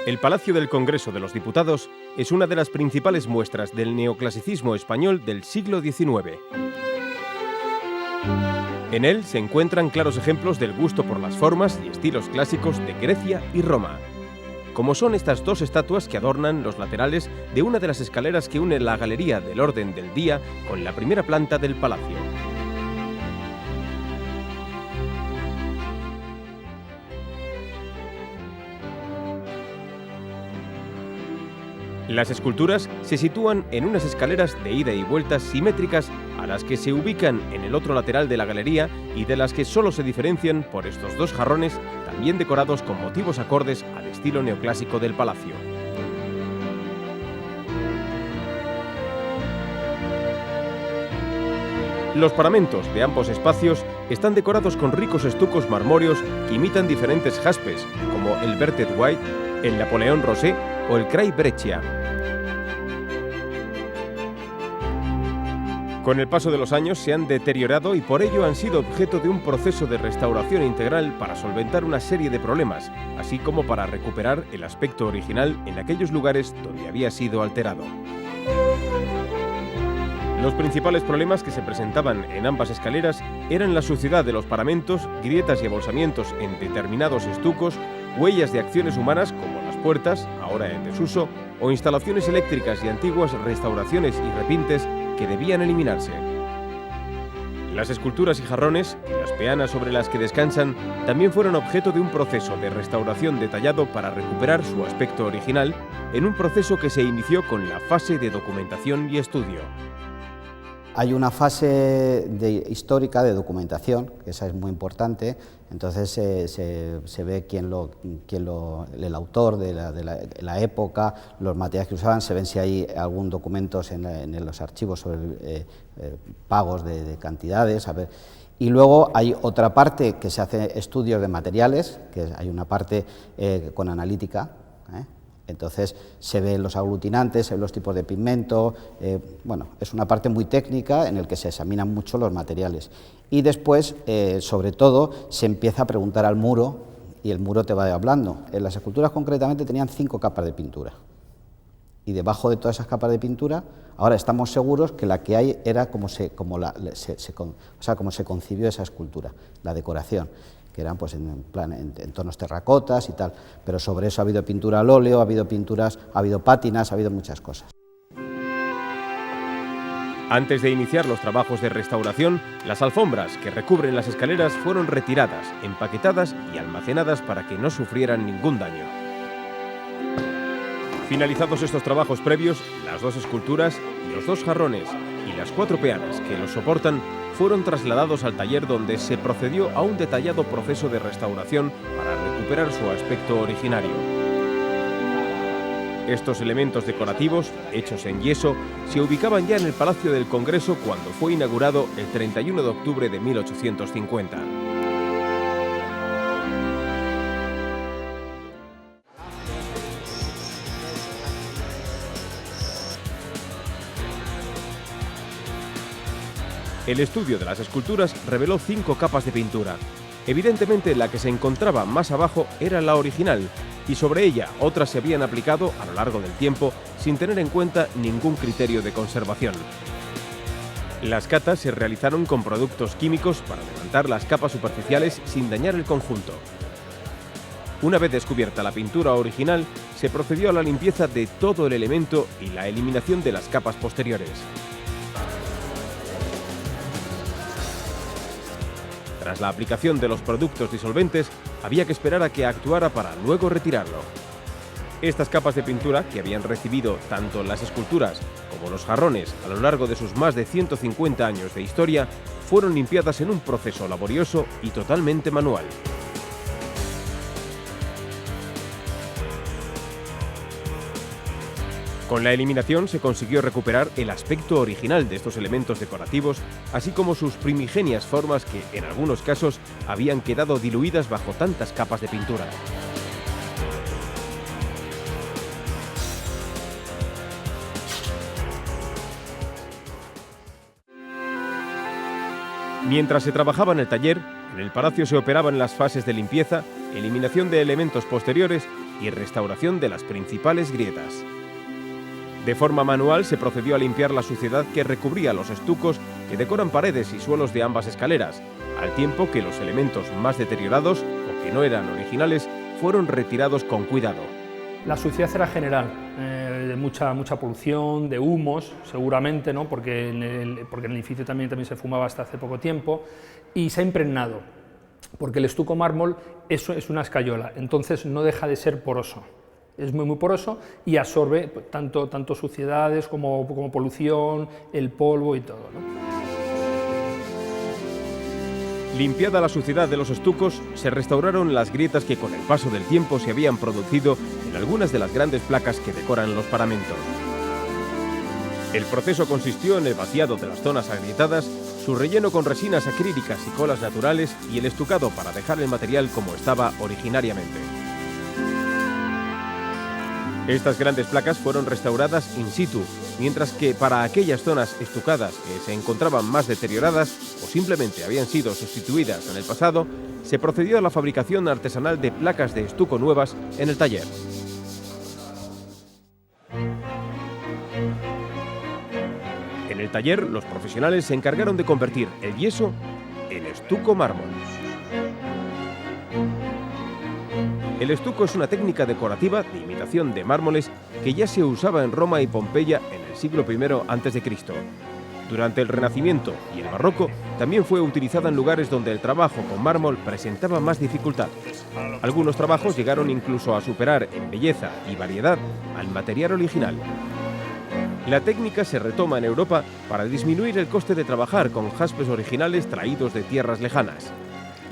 El Palacio del Congreso de los Diputados es una de las principales muestras del neoclasicismo español del siglo XIX. En él se encuentran claros ejemplos del gusto por las formas y estilos clásicos de Grecia y Roma, como son estas dos estatuas que adornan los laterales de una de las escaleras que une la Galería del Orden del Día con la primera planta del palacio. Las esculturas se sitúan en unas escaleras de ida y vuelta simétricas a las que se ubican en el otro lateral de la galería y de las que solo se diferencian por estos dos jarrones, también decorados con motivos acordes al estilo neoclásico del palacio. Los paramentos de ambos espacios están decorados con ricos estucos marmóreos que imitan diferentes jaspes, como el Berthet White, el Napoleón Rosé o el Cray Breccia. Con el paso de los años se han deteriorado y por ello han sido objeto de un proceso de restauración integral para solventar una serie de problemas, así como para recuperar el aspecto original en aquellos lugares donde había sido alterado. Los principales problemas que se presentaban en ambas escaleras eran la suciedad de los paramentos, grietas y abolsamientos en determinados estucos, huellas de acciones humanas como las puertas, ahora en desuso, o instalaciones eléctricas y antiguas restauraciones y repintes que debían eliminarse. Las esculturas y jarrones y las peanas sobre las que descansan también fueron objeto de un proceso de restauración detallado para recuperar su aspecto original, en un proceso que se inició con la fase de documentación y estudio. Hay una fase histórica de documentación, que esa es muy importante, entonces se ve el autor de la época, los materiales que usaban, se ven si hay algún documento en los archivos sobre pagos de cantidades. Y luego hay otra parte que se hace estudios de materiales, que hay una parte con analítica, entonces se ven los aglutinantes, se ven los tipos de pigmento, bueno, es una parte muy técnica en la que se examinan mucho los materiales. Y después, sobre todo, se empieza a preguntar al muro y el muro te va hablando. En las esculturas concretamente tenían 5 capas de pintura. Y debajo de todas esas capas de pintura, ahora estamos seguros que la que hay era como se concibió esa escultura, la decoración, que eran pues en tonos terracotas y tal, pero sobre eso ha habido pintura al óleo, ha habido pinturas, ha habido pátinas, ha habido muchas cosas. Antes de iniciar los trabajos de restauración, las alfombras que recubren las escaleras fueron retiradas, empaquetadas y almacenadas para que no sufrieran ningún daño. Finalizados estos trabajos previos, las dos esculturas, los dos jarrones y las 4 peanas que los soportan fueron trasladados al taller, donde se procedió a un detallado proceso de restauración para recuperar su aspecto originario. Estos elementos decorativos, hechos en yeso, se ubicaban ya en el Palacio del Congreso cuando fue inaugurado el 31 de octubre de 1850. El estudio de las esculturas reveló 5 capas de pintura. Evidentemente, la que se encontraba más abajo era la original, y sobre ella otras se habían aplicado a lo largo del tiempo sin tener en cuenta ningún criterio de conservación. Las catas se realizaron con productos químicos para levantar las capas superficiales sin dañar el conjunto. Una vez descubierta la pintura original, se procedió a la limpieza de todo el elemento y la eliminación de las capas posteriores. Tras la aplicación de los productos disolventes, había que esperar a que actuara para luego retirarlo. Estas capas de pintura, que habían recibido tanto las esculturas como los jarrones a lo largo de sus más de 150 años de historia, fueron limpiadas en un proceso laborioso y totalmente manual. Con la eliminación se consiguió recuperar el aspecto original de estos elementos decorativos, así como sus primigenias formas que, en algunos casos, habían quedado diluidas bajo tantas capas de pintura. Mientras se trabajaba en el taller, en el palacio se operaban las fases de limpieza, eliminación de elementos posteriores y restauración de las principales grietas. De forma manual se procedió a limpiar la suciedad que recubría los estucos que decoran paredes y suelos de ambas escaleras, al tiempo que los elementos más deteriorados o que no eran originales fueron retirados con cuidado. La suciedad era general, de mucha polución, de humos, seguramente, ¿no? porque en el edificio también se fumaba hasta hace poco tiempo, y se ha impregnado, porque el estuco mármol es una escayola, entonces no deja de ser poroso. Es muy poroso y absorbe tanto suciedades como polución, el polvo y todo, ¿no? Limpiada la suciedad de los estucos, se restauraron las grietas que con el paso del tiempo se habían producido en algunas de las grandes placas que decoran los paramentos. El proceso consistió en el vaciado de las zonas agrietadas, su relleno con resinas acrílicas y colas naturales y el estucado para dejar el material como estaba originariamente. Estas grandes placas fueron restauradas in situ, mientras que para aquellas zonas estucadas que se encontraban más deterioradas o simplemente habían sido sustituidas en el pasado, se procedió a la fabricación artesanal de placas de estuco nuevas en el taller. En el taller, los profesionales se encargaron de convertir el yeso en estuco mármol. El estuco es una técnica decorativa de imitación de mármoles que ya se usaba en Roma y Pompeya en el siglo I a.C. Durante el Renacimiento y el Barroco también fue utilizada en lugares donde el trabajo con mármol presentaba más dificultad. Algunos trabajos llegaron incluso a superar en belleza y variedad al material original. La técnica se retoma en Europa para disminuir el coste de trabajar con jaspes originales traídos de tierras lejanas.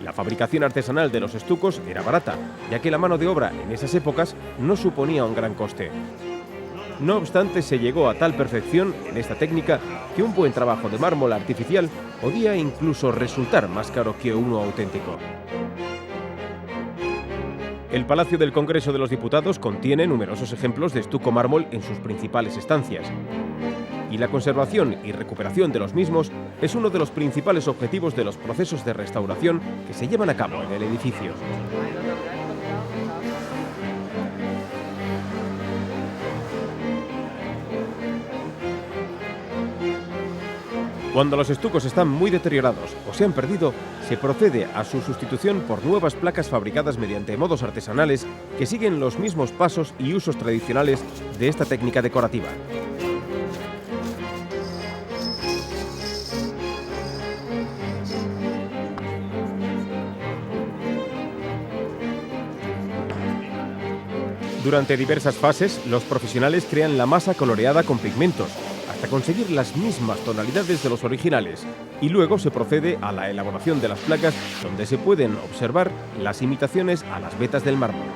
La fabricación artesanal de los estucos era barata, ya que la mano de obra en esas épocas no suponía un gran coste. No obstante, se llegó a tal perfección en esta técnica que un buen trabajo de mármol artificial podía incluso resultar más caro que uno auténtico. El Palacio del Congreso de los Diputados contiene numerosos ejemplos de estuco mármol en sus principales estancias. Y la conservación y recuperación de los mismos es uno de los principales objetivos de los procesos de restauración que se llevan a cabo en el edificio. Cuando los estucos están muy deteriorados o se han perdido, se procede a su sustitución por nuevas placas fabricadas mediante modos artesanales que siguen los mismos pasos y usos tradicionales de esta técnica decorativa. Durante diversas fases, los profesionales crean la masa coloreada con pigmentos, hasta conseguir las mismas tonalidades de los originales, y luego se procede a la elaboración de las placas, donde se pueden observar las imitaciones a las vetas del mármol.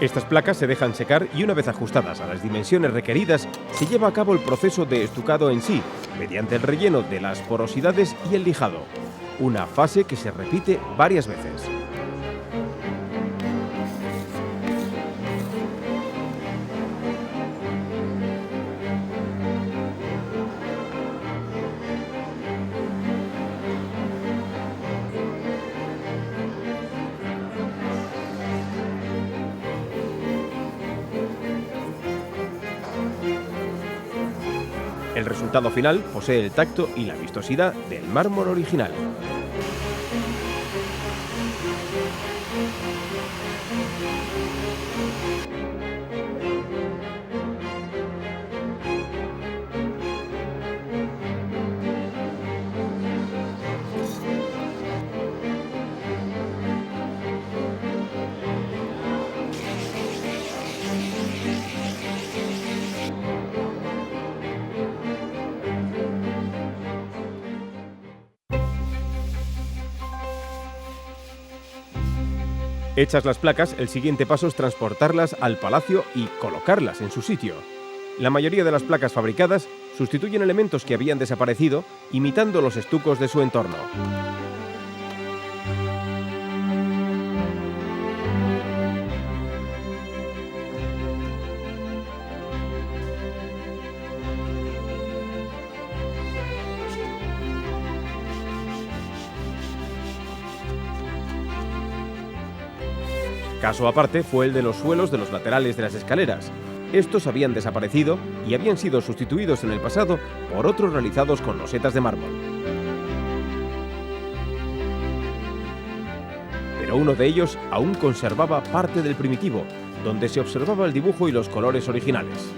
Estas placas se dejan secar y una vez ajustadas a las dimensiones requeridas, se lleva a cabo el proceso de estucado en sí, mediante el relleno de las porosidades y el lijado, una fase que se repite varias veces. El resultado final posee el tacto y la vistosidad del mármol original. Hechas las placas, el siguiente paso es transportarlas al palacio y colocarlas en su sitio. La mayoría de las placas fabricadas sustituyen elementos que habían desaparecido, imitando los estucos de su entorno. Caso aparte fue el de los suelos de los laterales de las escaleras. Estos habían desaparecido y habían sido sustituidos en el pasado por otros realizados con losetas de mármol. Pero uno de ellos aún conservaba parte del primitivo, donde se observaba el dibujo y los colores originales.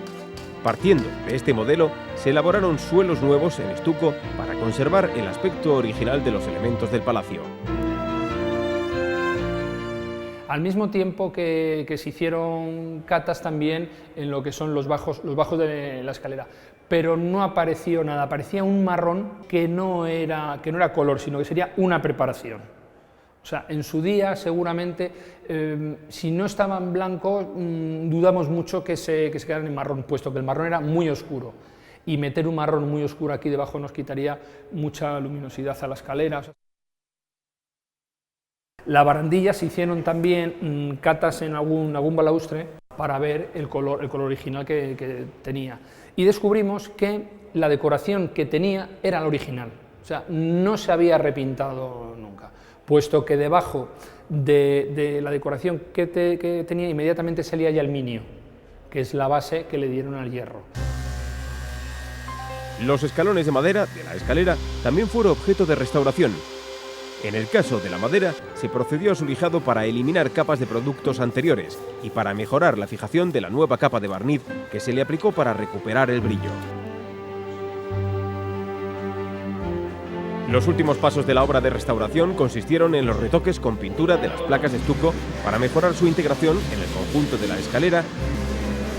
Partiendo de este modelo, se elaboraron suelos nuevos en estuco para conservar el aspecto original de los elementos del palacio. Al mismo tiempo que se hicieron catas también en lo que son los bajos de la escalera, pero no apareció nada, aparecía un marrón que no era color, sino que sería una preparación. O sea, en su día seguramente, si no estaba en blanco, dudamos mucho que se quedaran en marrón, puesto que el marrón era muy oscuro, y meter un marrón muy oscuro aquí debajo nos quitaría mucha luminosidad a la escalera. La barandilla se hicieron también catas en algún balaustre para ver el color original que tenía, y descubrimos que la decoración que tenía era la original, o sea, no se había repintado nunca, puesto que debajo de la decoración que tenía inmediatamente salía ya el minio, que es la base que le dieron al hierro. Los escalones de madera de la escalera también fueron objeto de restauración. En el caso de la madera, se procedió a su lijado para eliminar capas de productos anteriores y para mejorar la fijación de la nueva capa de barniz que se le aplicó para recuperar el brillo. Los últimos pasos de la obra de restauración consistieron en los retoques con pintura de las placas de estuco para mejorar su integración en el conjunto de la escalera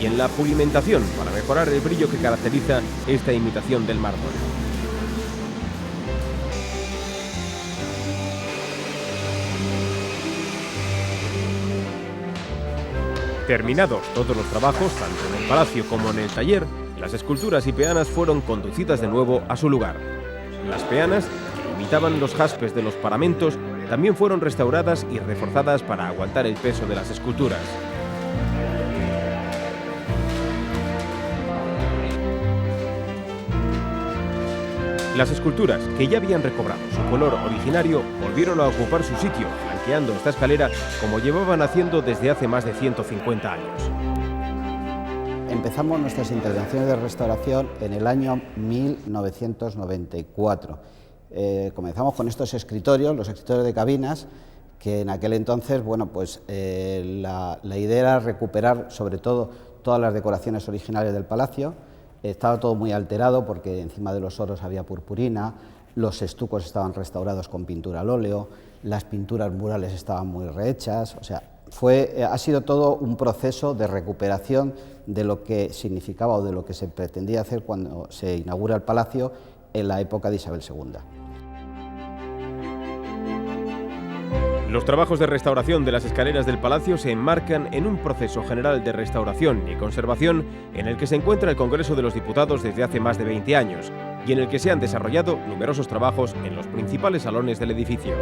y en la pulimentación para mejorar el brillo que caracteriza esta imitación del mármol. Terminados todos los trabajos, tanto en el palacio como en el taller, las esculturas y peanas fueron conducidas de nuevo a su lugar. Las peanas, que imitaban los jaspes de los paramentos, también fueron restauradas y reforzadas para aguantar el peso de las esculturas. Las esculturas, que ya habían recobrado su color originario, volvieron a ocupar su sitio, flanqueando esta escalera como llevaban haciendo desde hace más de 150 años. Empezamos nuestras intervenciones de restauración en el año 1994. Comenzamos con estos escritorios, los escritorios de cabinas, que en aquel entonces, bueno, pues la idea era recuperar sobre todo todas las decoraciones originales del palacio. Estaba todo muy alterado porque encima de los oros había purpurina, los estucos estaban restaurados con pintura al óleo, las pinturas murales estaban muy rehechas, o sea, ha sido todo un proceso de recuperación de lo que significaba o de lo que se pretendía hacer cuando se inaugura el palacio en la época de Isabel II. Los trabajos de restauración de las escaleras del palacio se enmarcan en un proceso general de restauración y conservación en el que se encuentra el Congreso de los Diputados desde hace más de 20 años y en el que se han desarrollado numerosos trabajos en los principales salones del edificio.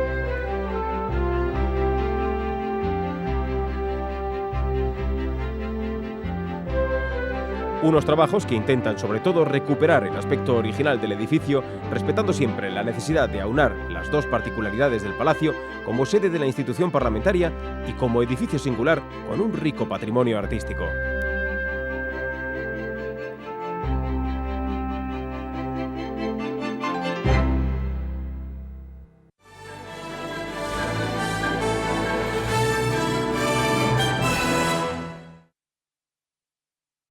Unos trabajos que intentan sobre todo recuperar el aspecto original del edificio, respetando siempre la necesidad de aunar las dos particularidades del palacio como sede de la institución parlamentaria y como edificio singular con un rico patrimonio artístico.